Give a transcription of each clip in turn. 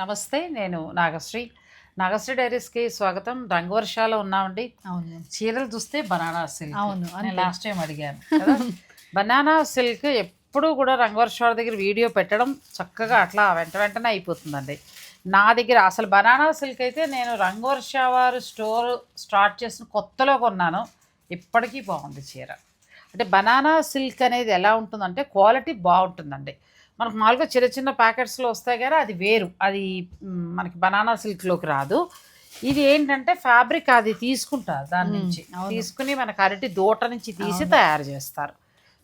నమస్తే, నేను నాగశ్రీ డైరీస్కి స్వాగతం. రంగు వర్షాలు ఉన్నామండి. అవును, చీరలు చూస్తే బనానా సిల్క్. అవును, నేను లాస్ట్ టైం అడిగాను కదా. బనానా సిల్క్ ఎప్పుడు కూడా రంగు వర్షాల దగ్గర వీడియో పెట్టడం చక్కగా అట్లా వెంటనే అయిపోతుందండి. నా దగ్గర అసలు బనానా సిల్క్ అయితే నేను రంగు వర్ష వారు స్టోర్ స్టార్ట్ చేసిన కొత్తలో కొన్నాను. ఇప్పటికీ బాగుంది చీర. అంటే బనానా సిల్క్ అనేది ఎలా ఉంటుందంటే క్వాలిటీ బాగుంటుందండి. మనకు మామూలుగా చిన్న చిన్న ప్యాకెట్స్లో వస్తాయి కానీ అది వేరు, అది మనకి బనానా సిల్క్లోకి రాదు. ఇది ఏంటంటే ఫ్యాబ్రిక్ అది తీసుకుంటారు దాని నుంచి తీసుకుని మనకు అరటి దూట నుంచి తీసి తయారు చేస్తారు.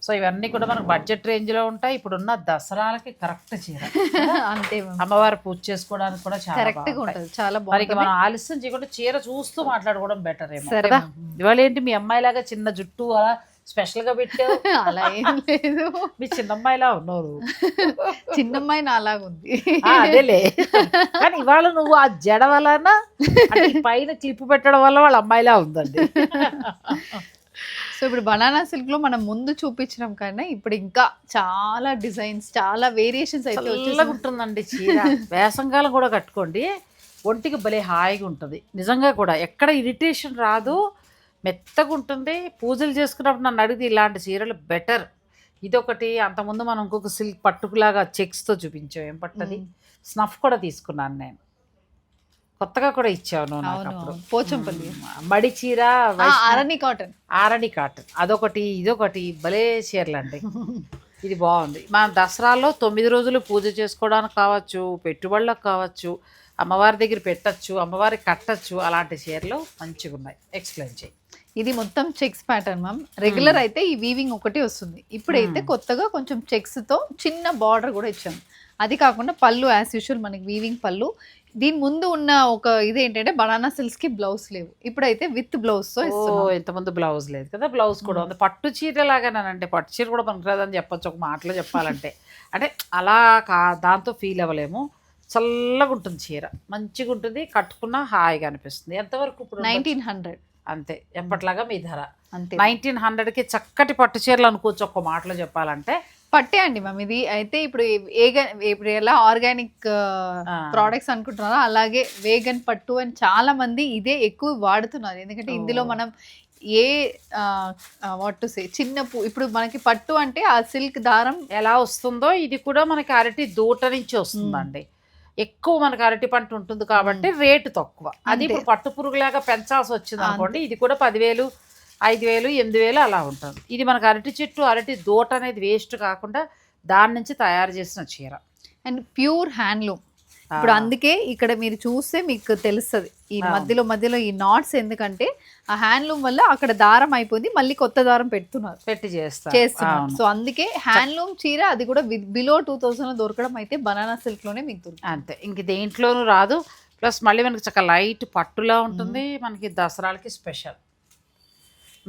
సో ఇవన్నీ కూడా మనకు బడ్జెట్ రేంజ్లో ఉంటాయి. ఇప్పుడున్న దసరాలకి కరెక్ట్ చీర. అంతే, అమ్మవారు పూజ చేసుకోవడానికి కూడా చాలా కరెక్ట్గా ఉంటుంది, చాలా మరి బాగుంటుంది. మనం ఆలస్యం చేయకుండా చీర చూస్తూ మాట్లాడుకోవడం బెటర్ ఏమో కదా. ఇవాళ ఏంటి మీ అమ్మాయిలాగా చిన్న జుట్టు అలా స్పెషల్గా పెట్టావు? అలా ఏం లేదు, మీ చిన్నమ్మాయిలా ఉన్నారు. చిన్నమ్మాయి నా అలాగుంది. అదేలే, కానీ ఇవాళ నువ్వు ఆ జడ వలన అంటే ఈ పైన క్లిప్ పెట్టడం వల్ల వాళ్ళ అమ్మాయిలా ఉందండి. సో ఇప్పుడు బనానా సిల్క్ లో మనం ముందు చూపించడం కన్నా ఇప్పుడు ఇంకా చాలా డిజైన్స్, చాలా వేరియేషన్స్ అయితే చల్లగా ఉంటుందండి చీర. వేసంకాలం కూడా కట్టుకోండి, ఒంటికి భలే హాయిగా ఉంటుంది. నిజంగా కూడా ఎక్కడ ఇరిటేషన్ రాదు, మెత్తగా ఉంటుంది. పూజలు చేసుకున్నప్పుడు నన్ను అడిగితే ఇలాంటి చీరలు బెటర్. ఇదొకటి. అంతకుముందు మనం ఇంకొక సిల్క్ పట్టుకులాగా చెక్స్తో చూపించాం, ఏం పట్టది స్నఫ్ కూడా తీసుకున్నాను నేను. కొత్తగా కూడా ఇచ్చాను నాకు అప్పుడు. పోచంపల్లి మడి చీర, ఆరణి కాటన్, అదొకటి ఇదొకటి భలే చీరలు అండి. ఇది బాగుంది. మన దసరాలో 9 రోజులు పూజ చేసుకోవడానికి కావచ్చు, పెట్టుబడులకు కావచ్చు, అమ్మవారి దగ్గర పెట్టచ్చు, అమ్మవారికి కట్టచ్చు. అలాంటి చీరలు మంచిగా ఉన్నాయి. ఎక్స్ప్లెయిన్ చేయి. ఇది మొత్తం చెక్స్ ప్యాటర్న్ మ్యామ్. రెగ్యులర్ అయితే ఈ వీవింగ్ ఒకటి వస్తుంది, ఇప్పుడైతే కొత్తగా కొంచెం చెక్స్ తో చిన్న బార్డర్ కూడా ఇచ్చాము. అది కాకుండా పళ్ళు యాజ్ యూజువల్ మనకి వీవింగ్ పళ్ళు. దీని ముందు ఉన్న ఒక ఇది ఏంటంటే బనానా సిల్క్స్ కి బ్లౌజ్ లేవు, ఇప్పుడైతే విత్ బ్లౌజ్ తో ఇస్తున్నాం. ఇంతకుముందు బ్లౌజ్ లేదు కదా, బ్లౌజ్ కూడా ఉంది. పట్టు చీర లాగానంటే పట్టు చీర కూడా పనికిరాదని చెప్పొచ్చు ఒక మాటలో చెప్పాలంటే. అంటే అలా దాంతో ఫీల్ అవ్వలేము. చల్లగా ఉంటుంది చీర, మంచిగా ఉంటుంది, కట్టుకున్నా హాయిగా అనిపిస్తుంది. ఎంతవరకు? ఇప్పుడు 1900 అంతే. ఎప్పట్లాగా మీ ధర అంతే. 1900కి చక్కటి పట్టు చీరలు అనుకోవచ్చు ఒక్క మాటలో చెప్పాలంటే. పట్టే అండి మ్యామ్ ఇది. అయితే ఇప్పుడు ఇప్పుడు ఎలా ఆర్గానిక్ ప్రోడక్ట్స్ అనుకుంటున్నారో అలాగే వేగన్ పట్టు అని చాలా మంది ఇదే ఎక్కువ వాడుతున్నారు. ఎందుకంటే ఇందులో మనం ఏ వాట్ టు సే చిన్న ఇప్పుడు మనకి పట్టు అంటే ఆ సిల్క్ దారం ఎలా వస్తుందో ఇది కూడా మనకి అరటి దూట నుంచి వస్తుందండి. ఎక్కువ మనకి అరటి పంట ఉంటుంది కాబట్టి రేటు తక్కువ. అది ఇప్పుడు పట్టు పురుగులాగా పెంచాల్సి వచ్చింది అనుకోండి, ఇది కూడా 10,000, 5,000, 8,000 అలా ఉంటుంది. ఇది మనకు అరటి చెట్టు, అరటి దోట అనేది వేస్ట్ కాకుండా దాని నుంచి తయారు చేసిన చీర అండ్ ప్యూర్ హ్యాండ్లూమ్. ఇప్పుడు అందుకే ఇక్కడ మీరు చూస్తే మీకు తెలుస్తుంది ఈ మధ్యలో ఈ నాట్స్, ఎందుకంటే ఆ హ్యాండ్లూమ్ వల్ల అక్కడ దారం అయిపోయింది, మళ్ళీ కొత్త దారం పెట్టి చేస్తున్నారు. సో అందుకే హ్యాండ్లూమ్ చీర, అది కూడా బిలో 2000 దొరకడం అయితే బనానా సిల్క్ లోనే మీకు దొరుకుతుంది. అంతే, ఇంక దేంట్లోనూ రాదు. ప్లస్ మళ్ళీ మనకి చక్కగా లైట్ పట్టులా ఉంటుంది. మనకి దసరాలకి స్పెషల్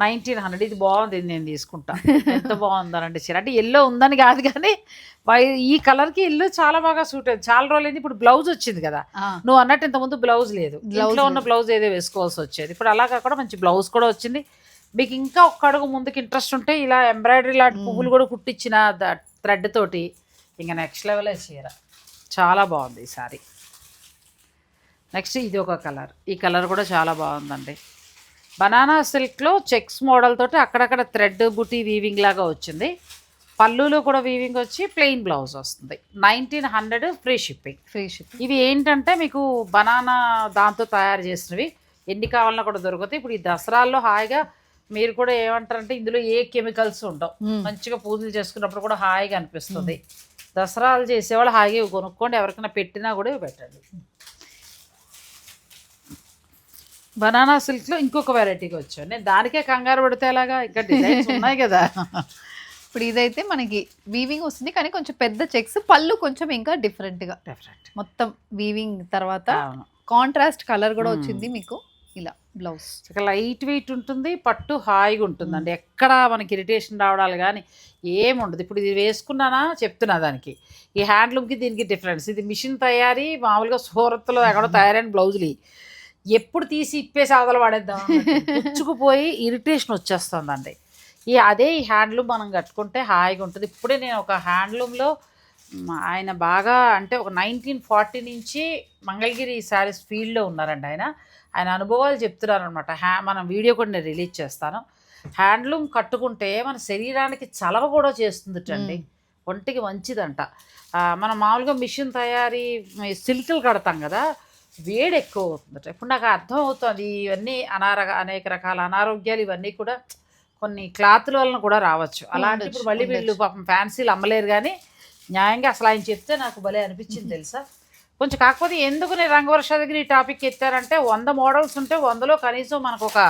1900. ఇది బాగుంది, నేను తీసుకుంటా. ఎంత బాగుందనంటే చీర. అంటే ఎల్లో ఉందని కాదు కానీ ఈ కలర్కి ఎల్లో చాలా బాగా సూట్ అయింది. చాలా రోజులు అయింది. ఇప్పుడు బ్లౌజ్ వచ్చింది కదా, నువ్వు అన్నట్టు ఇంతకుముందు బ్లౌజ్ లేదు, ఇంట్లో ఉన్న బ్లౌజ్ ఏదో వేసుకోవాల్సి వచ్చేది. ఇప్పుడు అలా కాకుండా మంచి బ్లౌజ్ కూడా వచ్చింది. మీకు ఇంకా ఒక్క అడుగు ముందుకు ఇంట్రెస్ట్ ఉంటే ఇలా ఎంబ్రాయిడరీ లాంటి పువ్వులు కూడా కుట్టించిన థ్రెడ్ తోటి ఇంకా నెక్స్ట్ లెవెల్ చీర. చాలా బాగుంది ఈ సారీ. నెక్స్ట్ ఇది ఒక కలర్, ఈ కలర్ కూడా చాలా బాగుందండి. బనానా సిల్క్లో చెక్స్ మోడల్ తోటి అక్కడక్కడ థ్రెడ్ బుటీ వీవింగ్ లాగా వచ్చింది. పళ్ళులో కూడా వీవింగ్ వచ్చి ప్లెయిన్ బ్లౌజ్ వస్తుంది. 1900 ఫ్రీ షిప్పింగ్. ఇవి ఏంటంటే మీకు బనానా దాంతో తయారు చేసినవి, ఎన్ని కావాలన్నా కూడా దొరుకుతాయి. ఇప్పుడు ఈ దసరాల్లో హాయిగా మీరు కూడా ఏమంటారంటే ఇందులో ఏ కెమికల్స్ ఉండవు, మంచిగా పూజలు చేసుకున్నప్పుడు కూడా హాయిగా అనిపిస్తుంది. దసరాలు చేసేవాళ్ళు హాయిగా కొనుక్కోండి, ఎవరికైనా పెట్టినా కూడా పెట్టండి. బనానా సిల్క్లో ఇంకొక వెరైటీకి వచ్చాను నేను, దానికే కంగారు పడితే ఎలాగా, ఇంకా డిజైన్స్ ఉన్నాయి కదా. ఇప్పుడు ఇదైతే మనకి వీవింగ్ వస్తుంది కానీ కొంచెం పెద్ద చెక్స్, పళ్ళు కొంచెం ఇంకా డిఫరెంట్ మొత్తం వీవింగ్ తర్వాత కాంట్రాస్ట్ కలర్ కూడా వచ్చింది మీకు. ఇలా బ్లౌజ్ లైట్ వెయిట్ ఉంటుంది, పట్టు హాయిగా ఉంటుందండి. ఎక్కడ మనకి ఇరిటేషన్ రావడాలు కానీ ఏముండదు. ఇప్పుడు ఇది వేసుకున్నానా చెప్తున్నా, దానికి ఈ హ్యాండ్లూమ్కి దీనికి డిఫరెన్స్. ఇది మిషన్ తయారీ, మామూలుగా సూరత్లో ఎక్కడో తయారైన బ్లౌజులు ఎప్పుడు తీసి ఇప్పేసి అవతల పడేద్దాం, పుచ్చుకుపోయి ఇరిటేషన్ వచ్చేస్తుందండి. అదే ఈ హ్యాండ్లూమ్ మనం కట్టుకుంటే హాయిగా ఉంటుంది. ఇప్పుడే నేను ఒక హ్యాండ్లూమ్లో ఆయన బాగా అంటే ఒక 1940 నుంచి మంగళగిరి శారీస్ ఫీల్డ్లో ఉన్నారండి ఆయన. ఆయన అనుభవాలు చెప్తున్నారనమాట. మనం వీడియో కూడా నేను రిలీజ్ చేస్తాను. హ్యాండ్లూమ్ కట్టుకుంటే మన శరీరానికి చలవ కూడా చేస్తుందిటండి, ఒంటికి మంచిదంట. మనం మామూలుగా మిషన్ తయారీ సిల్కులు కడతాం కదా, వేడి ఎక్కువ అవుతుందట. ఇప్పుడు నాకు అర్థం అవుతుంది ఇవన్నీ అనేక రకాల అనారోగ్యాలు ఇవన్నీ కూడా కొన్ని క్లాతుల వలన కూడా రావచ్చు. అలాంటి ఇప్పుడు మళ్ళీ వీళ్ళు పాపం ఫ్యాన్సీలు అమ్మలేరు, కానీ న్యాయంగా అసలు ఆయన చెప్తే నాకు భలే అనిపించింది తెలుసా. కొంచెం కాకపోతే ఎందుకు నేను రంగవర్ష దగ్గర ఈ టాపిక్ ఎత్తారంటే 100 మోడల్స్ ఉంటే 100లో కనీసం మనకు ఒక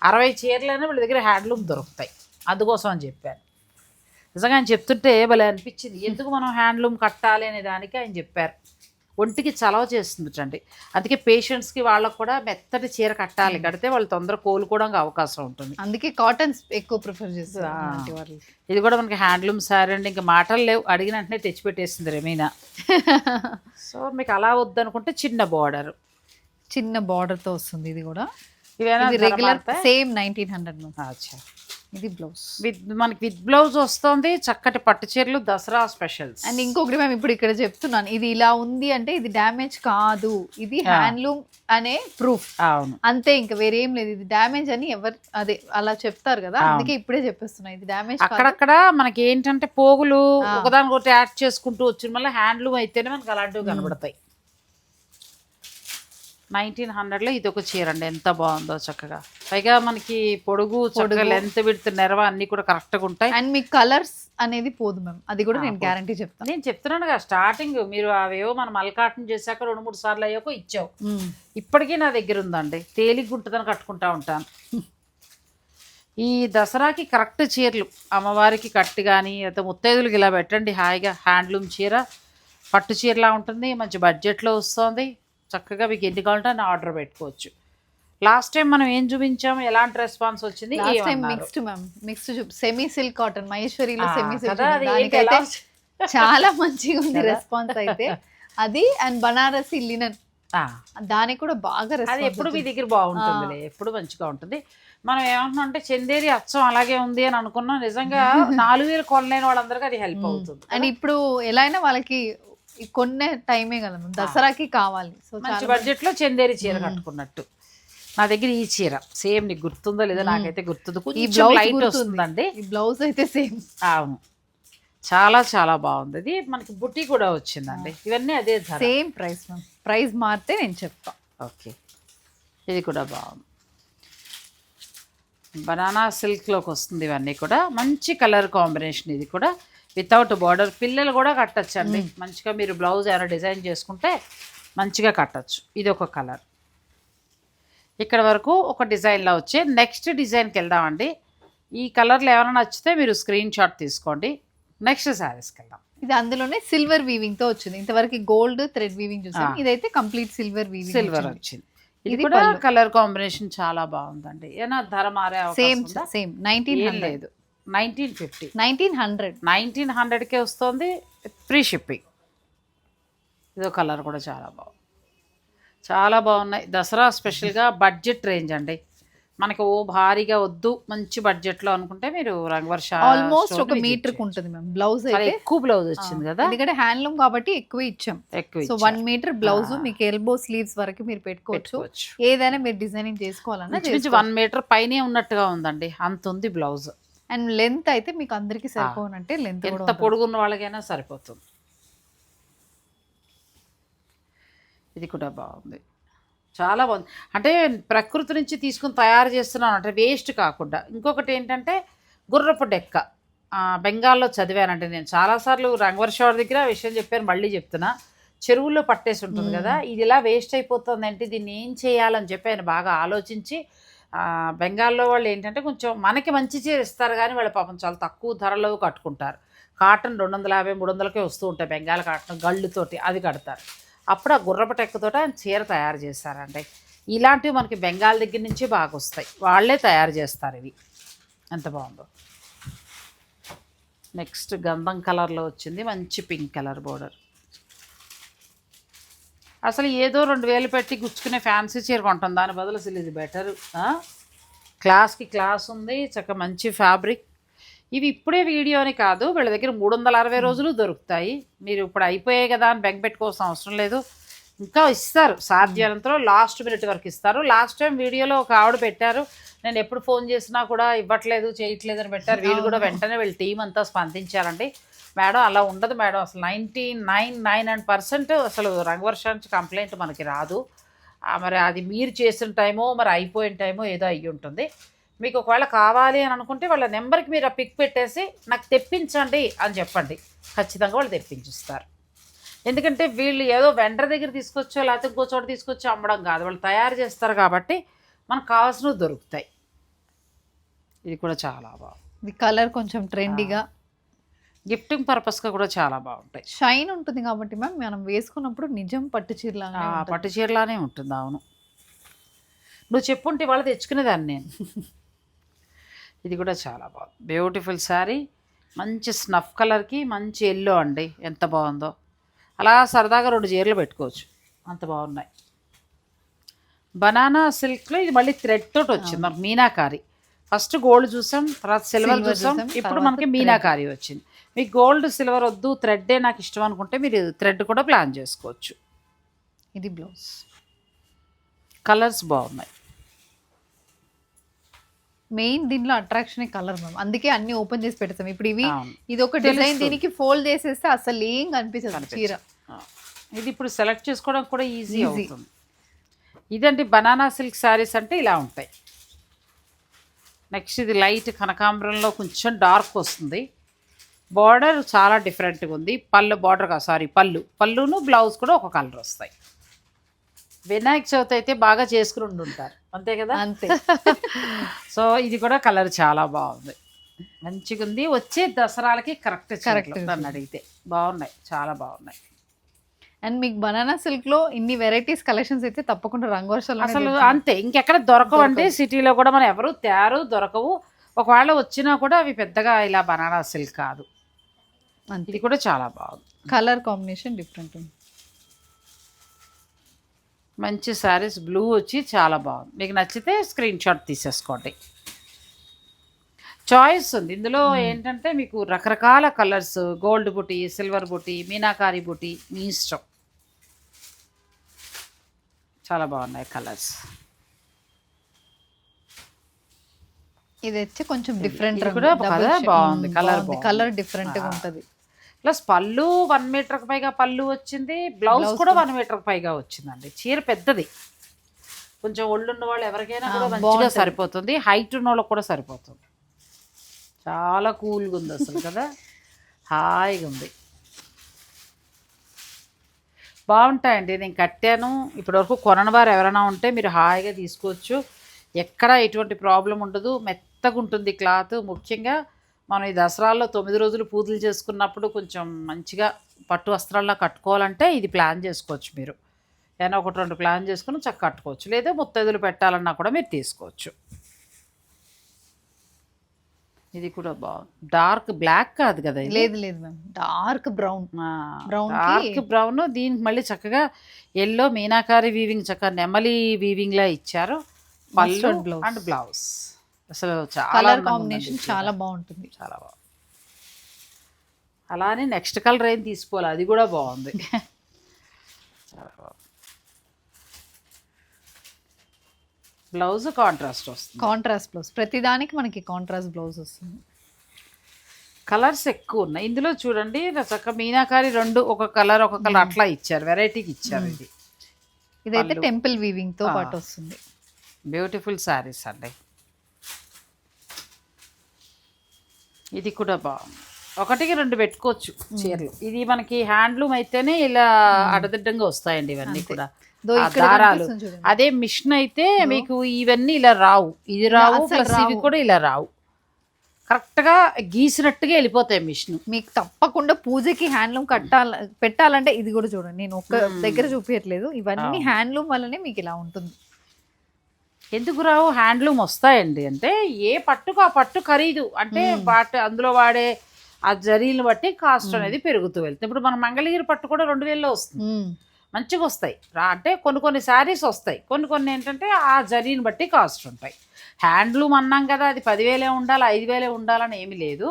60 చీరలైనా వీళ్ళ దగ్గర హ్యాండ్లూమ్ దొరుకుతాయి, అందుకోసం అని చెప్పాను. నిజంగా ఆయన చెప్తుంటే భలే అనిపించింది, ఎందుకు మనం హ్యాండ్లూమ్ కట్టాలి అనే దానికి ఆయన చెప్పారు. ఒంటికి చలవ చేస్తుందండి, అందుకే పేషెంట్స్కి వాళ్ళకు కూడా మెత్తటి చీర కట్టాలి, కడితే వాళ్ళు తొందర కోలుకోవడానికి అవకాశం ఉంటుంది. అందుకే కాటన్స్ ఎక్కువ ప్రిఫర్ చేస్తారు. ఇది కూడా మనకి హ్యాండ్లూమ్ శారీ అండి, ఇంకా మాటలు లేవు, అడిగిన వెంటనే తెచ్చిపెట్టేసింది రెమీనా. సో మీకు అలా వద్దనుకుంటే చిన్న బార్డర్తో వస్తుంది. ఇది కూడా రెగ్యులర్ సేమ్ 1900. అచ్చా, ఇది బ్లౌజ్ మనకి విత్ బ్లౌజ్ వస్తుంది, చక్కటి పట్టు చీరలు దసరా స్పెషల్స్. అండ్ ఇంకొకటి మేము ఇప్పుడు ఇక్కడ చెప్తున్నాను, ఇది ఇలా ఉంది అంటే ఇది డ్యామేజ్ కాదు, ఇది హ్యాండ్లూమ్ అనే ప్రూఫ్. అవును, అంతే, ఇంకా వేరేం లేదు. ఇది డ్యామేజ్ అని ఎవరు అదే అలా చెప్తారు కదా, అందుకే ఇప్పుడే చెప్పేస్తున్నా ఇది డ్యామేజ్. అక్కడక్కడ మనకి ఏంటంటే పోగులు ఒకదానికొకటి యాడ్ చేసుకుంటూ వచ్చిన మళ్ళీ హ్యాండ్లూమ్ అయితేనే మనకి అలాంటివి కనబడతాయి. 1900లో ఇది ఒక చీర అండి, ఎంత బాగుందో చక్కగా. పైగా మనకి పొడుగు చక్కగా లెంత్ విడ్త్ నెరవ అన్ని కూడా కరెక్ట్గా ఉంటాయి. అండ్ మీ కలర్స్ అనేది పోదు మ్యామ్, అది కూడా నేను గ్యారంటీ చెప్తాను. నేను చెప్తున్నాను కదా, స్టార్టింగ్ మీరు అవేవో మనం మల్కాటన్ చేశాక 2-3 సార్లు అయ్యాకో ఇచ్చావు, ఇప్పటికీ నా దగ్గర ఉందండి, తేలిగ్గా ఉంటుందని కట్టుకుంటా ఉంటాను. ఈ దసరాకి కరెక్ట్ చీరలు అమ్మవారికి కట్టి కానీ అయితే ముత్తైదులకి ఇలా పెట్టండి హాయిగా. హ్యాండ్లూమ్ చీర పట్టు చీరలా ఉంటుంది, మంచి బడ్జెట్లో వస్తుంది, చక్కగా మీకు ఎన్ని కావాలంటే అని ఆర్డర్ పెట్టుకోవచ్చు. లాస్ట్ టైం మనం ఏం చూపించాము, ఎలాంటి రెస్పాన్స్ వచ్చింది? మిక్స్డ్ సెమీ సిల్క్ కాటన్ మహేశ్వరిలో సెమీ సిల్క్ చాలా మంచిగా ఉంది రెస్పాన్స్ అయితే అది. అండ్ బనారసి లినన్ దానికి కూడా బాగా అది ఎప్పుడు మీ దగ్గర బాగుంటుంది, ఎప్పుడు మంచిగా ఉంటుంది. మనం ఏమంటున్నాం అంటే చందేరి అచ్చం అలాగే ఉంది అని అనుకున్నాం, నిజంగా 4000 కొనలేని వాళ్ళందరికీ అది హెల్ప్ అవుతుంది. అండ్ ఇప్పుడు ఎలా అయినా వాళ్ళకి కొన్నే టైమే కదా దసరాకి కావాలి, సో మంచి బడ్జెట్లో చందేరి చీర కట్టుకున్నట్టు. నా దగ్గర ఈ చీర సేమ్, నీకు గుర్తుందో లేదో, నాకైతే గుర్తుంది. ఈ బ్లౌజ్ లైట్ వస్తుందండి, ఈ బ్లౌజ్ అయితే సేమ్. అవును, చాలా చాలా బాగుంది. ఇది మనకి బుట్టి కూడా వచ్చిందండి, ఇవన్నీ అదే సేమ్ ప్రైస్. ప్రైస్ మారితే నేను చెప్తా. ఓకే, ఇది కూడా బాగుంది, బనానా సిల్క్లోకి వస్తుంది. ఇవన్నీ కూడా మంచి కలర్ కాంబినేషన్. ఇది కూడా వితౌట్ బార్డర్, పిల్లలు కూడా కట్టచ్చు అండి మంచిగా. మీరు బ్లౌజ్ ఏమైనా డిజైన్ చేసుకుంటే మంచిగా కట్టచ్చు. ఇది ఒక కలర్. ఇక్కడ వరకు ఒక డిజైన్లో వచ్చే నెక్స్ట్ డిజైన్కి వెళ్దామండి. ఈ కలర్లు ఏమైనా నచ్చితే మీరు స్క్రీన్ షాట్ తీసుకోండి. నెక్స్ట్ శారీస్కి వెళ్దాం. ఇది అందులోనే సిల్వర్ వీవింగ్ తో వచ్చింది. ఇంతవరకు గోల్డ్ థ్రెడ్ వీవింగ్ చూసాం, ఇదైతే కంప్లీట్ సిల్వర్ వీవింగ్, సిల్వర్ వచ్చింది. ఇది కూడా కలర్ కాంబినేషన్ చాలా బాగుందండి. ఏనా ధర మారే సేమ్ 1900 లేదు, 1950 1900కే వస్తుంది, ఫ్రీ షిప్పింగ్. ఇదో కలర్ కూడా చాలా బాగుంది, చాలా బాగున్నాయి. దసరా స్పెషల్గా బడ్జెట్ రేంజ్ అండి. మనకి భారీగా వద్దు, మంచి బడ్జెట్లో అనుకుంటే మీరు రంగవర్ష ఆల్మోస్ట్ 1 మీటర్ ఉంటుంది మ్యామ్. బ్లౌజ్ అయితే ఎక్కువ బ్లౌజ్ వచ్చింది కదా, ఎందుకంటే హ్యాండ్లూమ్ కాబట్టి ఎక్కువ ఇచ్చాం. సో 1 మీటర్ బ్లౌజ్ మీకు ఎల్బో స్లీవ్స్ వరకు మీరు పెట్టుకోవచ్చు. ఏదైనా మీరు డిజైనింగ్ చేసుకోవాలన్నా 1 మీటర్ పైనే ఉన్నట్టుగా ఉందండి, అంత ఉంది బ్లౌజ్. అండ్ లెంత్ అయితే మీకు అందరికి సరిపోనంటే లెంత్ ఎంత పొడుగున్న వాళ్ళకైనా సరిపోతుంది. ఇది కూడా బాగుంది, చాలా బాగుంది. అంటే ప్రకృతి నుంచి తీసుకుని తయారు చేస్తున్నాను అంటే వేస్ట్ కాకుండా. ఇంకొకటి ఏంటంటే గుర్రపు డెక్క, బెంగాల్లో చదివానంటే నేను చాలాసార్లు రంగవర్ష వారి దగ్గర ఆ విషయం చెప్పాను, మళ్ళీ చెప్తున్నా. చెరువుల్లో పట్టేసి ఉంటుంది కదా, ఇది ఇలా వేస్ట్ అయిపోతుంది అంటే దీన్ని ఏం చేయాలని చెప్పి ఆయన బాగా ఆలోచించి, బెంగాల్లో వాళ్ళు ఏంటంటే కొంచెం మనకి మంచి చీర ఇస్తారు కానీ వాళ్ళు పాపం చాలా తక్కువ ధరలో కట్టుకుంటారు. కాటన్ 250-300కే వస్తూ ఉంటాయి, బెంగాల్ కాటన్ గళ్ళుతోటి అది కడతారు. అప్పుడు ఆ గుర్రపు టెక్కతోటి ఆయన చీర తయారు చేస్తారండి. ఇలాంటివి మనకి బెంగాల్ దగ్గర నుంచి బాగా వస్తాయి, వాళ్ళే తయారు చేస్తారు ఇవి. ఎంత బాగుందో. నెక్స్ట్ గంధం కలర్లో వచ్చింది, మంచి పింక్ కలర్ బోర్డర్. అసలు ఏదో 2000 పెట్టి గుచ్చుకునే ఫ్యాన్సీ చీర కొంటాం, దాని బదులు అసలు ఇది బెటర్. క్లాస్కి క్లాస్ ఉంది, చక్కగా మంచి ఫ్యాబ్రిక్. ఇవి ఇప్పుడే వీడియో అని కాదు, వీళ్ళ దగ్గర 360 రోజులు దొరుకుతాయి. మీరు ఇప్పుడు అయిపోయాయి కదా అని బెంగ పెట్టుకోవాల్సిన అవసరం లేదు, ఇంకా ఇస్తారు సాధ్యానంతరం, లాస్ట్ మినిట్ వరకు ఇస్తారు. లాస్ట్ టైం వీడియోలో ఒక ఆవిడ పెట్టారు, నేను ఎప్పుడు ఫోన్ చేసినా కూడా ఇవ్వట్లేదు చేయట్లేదు అని పెట్టారు. వీళ్ళు కూడా వెంటనే వీళ్ళ టీం అంతా స్పందించారండి. మేడం అలా ఉండదు మేడం, అసలు 99.99% అసలు రంగవర్షానికి కంప్లైంట్ మనకి రాదు. మరి అది మీరు చేసిన టైమో మరి అయిపోయిన టైమో ఏదో అయ్యి ఉంటుంది. మీకు ఒకవేళ కావాలి అని అనుకుంటే వాళ్ళ నెంబర్కి మీరు ఆ పిక్ పెట్టేసి నాకు తెప్పించండి అని చెప్పండి, ఖచ్చితంగా వాళ్ళు తెప్పించిస్తారు. ఎందుకంటే వీళ్ళు ఏదో వెండర్ దగ్గర తీసుకొచ్చో లేకపోతే ఇంకో చోట తీసుకొచ్చి అమ్మడం కాదు, వాళ్ళు తయారు చేస్తారు కాబట్టి మనకు కావాల్సినవి దొరుకుతాయి. ఇది కూడా చాలా బాగుంది. ఇది కలర్ కొంచెం ట్రెండీగా, గిఫ్టింగ్ పర్పస్గా కూడా చాలా బాగుంటాయి. షైన్ ఉంటుంది కాబట్టి మ్యామ్ మనం వేసుకున్నప్పుడు నిజం పట్టు చీరలాగా పట్టు చీరలానే ఉంటుంది. అవును, నువ్వు చెప్పుంటే వాళ్ళు తెచ్చుకునేదాన్ని నేను. ఇది కూడా చాలా బాగుంది, బ్యూటిఫుల్ శారీ, మంచి స్నఫ్ కలర్కి మంచి ఎల్లో అండి, ఎంత బాగుందో. అలా సరదాగా 2 చీరలు పెట్టుకోవచ్చు, అంత బాగున్నాయి. బనానా సిల్క్లో ఇది మళ్ళీ థ్రెడ్ తోటి వచ్చింది మనకు, మీనాకారి. ఫస్ట్ గోల్డ్ చూసాం, తర్వాత సిల్వర్ చూసాం, ఇప్పుడు మనకి మీనాకారి వచ్చింది. మీకు గోల్డ్ సిల్వర్ వద్దు, థ్రెడ్డే నాకు ఇష్టం అనుకుంటే మీరు థ్రెడ్ కూడా ప్లాన్ చేసుకోవచ్చు. ఇది బ్లౌజ్, కలర్స్ బాగున్నాయి. మెయిన్ దీనిలో అట్రాక్షన్ కలర్ మ్యామ్, అందుకే అన్ని ఓపెన్ చేసి పెడతాం. ఇప్పుడు ఇది ఒక డిజైన్, దీనికి ఫోల్డ్ చేసేస్తే అసలు ఏం కనిపించదు చీర. ఇది ఇప్పుడు సెలెక్ట్ చేసుకోవడం కూడా ఈజీ అవుతుంది. ఇదండి బనానా సిల్క్ శారీస్ అంటే ఇలా ఉంటాయి. నెక్స్ట్ ఇది లైట్ కనకాంబరంలో కొంచెం డార్క్ వస్తుంది, బార్డర్ చాలా డిఫరెంట్గా ఉంది. పళ్ళు బార్డర్ కాదు, సారీ పళ్ళును బ్లౌజ్ కూడా ఒక కలర్ వస్తాయి. వినాయక చవితి అయితే బాగా చేసుకుని ఉంటారు, అంతే కదా? అంతే. సో ఇది కూడా కలర్ చాలా బాగుంది, మంచిగా ఉంది. వచ్చే దసరాలకి కరెక్ట్ నన్ను అడిగితే బాగున్నాయి, చాలా బాగున్నాయి. అండ్ మీకు బనానా సిల్క్ లో ఇన్ని వెరైటీస్ కలెక్షన్స్ అయితే తప్పకుండా రంగవర్షాలు అసలు అంతే, ఇంకెక్కడ దొరకవంటే సిటీలో కూడా మనం ఎవరు తయారు దొరకవు. ఒకవేళ వచ్చినా కూడా అవి పెద్దగా ఇలా బనానా సిల్క్ కాదు. ఇది కూడా చాలా బాగుంది, కలర్ కాంబినేషన్ డిఫరెంట్ ఉంది. మంచి శారీస్, బ్లూ వచ్చి చాలా బాగుంది. మీకు నచ్చితే స్క్రీన్ షాట్ తీసేసుకోండి. చాయిస్ ఉంది ఇందులో, ఏంటంటే మీకు రకరకాల కలర్స్, గోల్డ్ బుటీ, సిల్వర్ బుటీ, మీనాకారి బుటీ, మీ ఇష్టం. చాలా బాగున్నాయి కలర్స్. ఇది వచ్చి కొంచెం డిఫరెంట్ కూడా బాగుంది, కలర్ డిఫరెంట్ గా ఉంటది. ప్లస్ పళ్ళు 1 మీటర్కి పైగా పళ్ళు వచ్చింది, బ్లౌజ్ కూడా 1 మీటర్కి పైగా వచ్చిందండి. చీర పెద్దది, కొంచెం ఒళ్ళున్న వాళ్ళు ఎవరికైనా కూడా మంచిగా సరిపోతుంది, హైట్ ఉన్న వాళ్ళకి కూడా సరిపోతుంది. చాలా కూల్గా ఉంది అసలు కదా, హాయిగా ఉంది. బాగుంటాయండి, నేను కట్టాను. ఇప్పటివరకు కొనని వారు ఎవరైనా ఉంటే మీరు హాయిగా తీసుకోవచ్చు, ఎక్కడ ఎటువంటి ప్రాబ్లం ఉండదు. మెత్తగా ఉంటుంది క్లాత్. ముఖ్యంగా మనం ఈ దసరాల్లో 9 రోజులు పూజలు చేసుకున్నప్పుడు కొంచెం మంచిగా పట్టు వస్త్రాల్లో కట్టుకోవాలంటే ఇది ప్లాన్ చేసుకోవచ్చు. మీరు ఏదైనా 1-2 ప్లాన్ చేసుకుని చక్కగా కట్టుకోవచ్చు, లేదా ముత్తైదులు పెట్టాలన్నా కూడా మీరు తీసుకోవచ్చు. ఇది కూడా బాగుంది, డార్క్ బ్లాక్ కాదు కదా, లేదు లేదు ma'am, dark brown. Dark brown, దీనికి మళ్ళీ చక్కగా ఎల్లో మీనాకారి వీవింగ్, చక్కగా నెమలి వీవింగ్ లా ఇచ్చారు. పళ్ళు అండ్ బ్లౌజ్ అసలు చాలా కాంబినేషన్ చాలా బాగుంటుంది, చాలా బాగుంది. అలానే నెక్స్ట్ కలర్ ఏం తీసుకోవాలి, అది కూడా బాగుంది, చాలా బాగుంది. బ్లౌజ్ కాంట్రాస్ట్ వస్తుంది, కాంట్రాస్ట్ బ్లౌజ్, ప్రతిదానికి మనకి కాంట్రాస్ట్ బ్లౌజ్ వస్తుంది. కలర్స్ ఎక్కువ ఉన్నాయి ఇందులో. చూడండి చక్కగా మీనాకారి 2 ఒక కలర్ అట్లా ఇచ్చారు, వెరైటీకి ఇచ్చారు. ఇదైతే టెంపుల్ వీవింగ్ తో పాటు వస్తుంది. బ్యూటిఫుల్ శారీస్ అండి. ఇది కూడా బాగుంది, 1-2 పెట్టుకోవచ్చు చీరలు. ఇది మనకి హ్యాండ్లూమ్ అయితేనే ఇలా అడదిడ్డంగా వస్తాయండి ఇవన్నీ కూడా దారాలు. అదే మిషన్ అయితే మీకు ఇవన్నీ ఇలా రావు, ఇది రావు, ప్లస్ ఇవి కూడా ఇలా రావు, కరెక్ట్గా గీసినట్టుగా వెళ్ళిపోతాయి మిషన్. మీకు తప్పకుండా పూజకి హ్యాండ్లూమ్ పెట్టాలంటే ఇది కూడా చూడండి, నేను ఒక్క దగ్గర చూపించట్లేదు, ఇవన్నీ హ్యాండ్లూమ్ వల్లనే మీకు ఇలా ఉంటుంది. ఎందుకు రావు, హ్యాండ్లూమ్ వస్తాయండి. అంటే ఏ పట్టుకు ఆ పట్టు ఖరీదు, అంటే అందులో వాడే ఆ జరీలు బట్టి కాస్ట్ అనేది పెరుగుతూ వెళ్తుంది. ఇప్పుడు మన మంగళగిరి పట్టు కూడా 2000లో వస్తుంది, మంచిగా వస్తాయి. అంటే కొన్ని శారీస్ వస్తాయి, కొన్ని ఏంటంటే ఆ జరీని బట్టి కాస్ట్ ఉంటాయి. హ్యాండ్లూమ్ అన్నాం కదా, అది 10,000 ఉండాలి 5,000 ఉండాలని ఏమీ లేదు.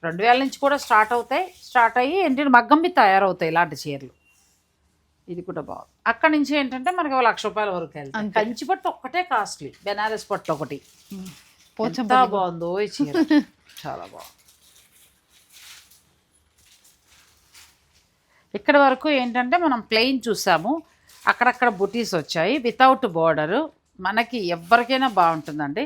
2,000 నుంచి కూడా స్టార్ట్ అయ్యి ఏంటంటే మగ్గం మీద తయారవుతాయి ఇలాంటి చీరలు. ఇది కూడా బాగుంది. అక్కడి నుంచి ఏంటంటే మనకి ₹1,00,000 వరకు వెళ్తాయి. కంచి పట్టు ఒక్కటే కాస్ట్లీ, బెనారస్ పట్టు ఒకటి. ఎంత బాగుందో ఈ చీర, చాలా బాగుంది. ఇక్కడ వరకు ఏంటంటే మనం ప్లెయిన్ చూసాము, అక్కడక్కడ బుటీస్ వచ్చాయి వితౌట్ బోర్డరు. మనకి ఎవరికైనా బాగుంటుందండి.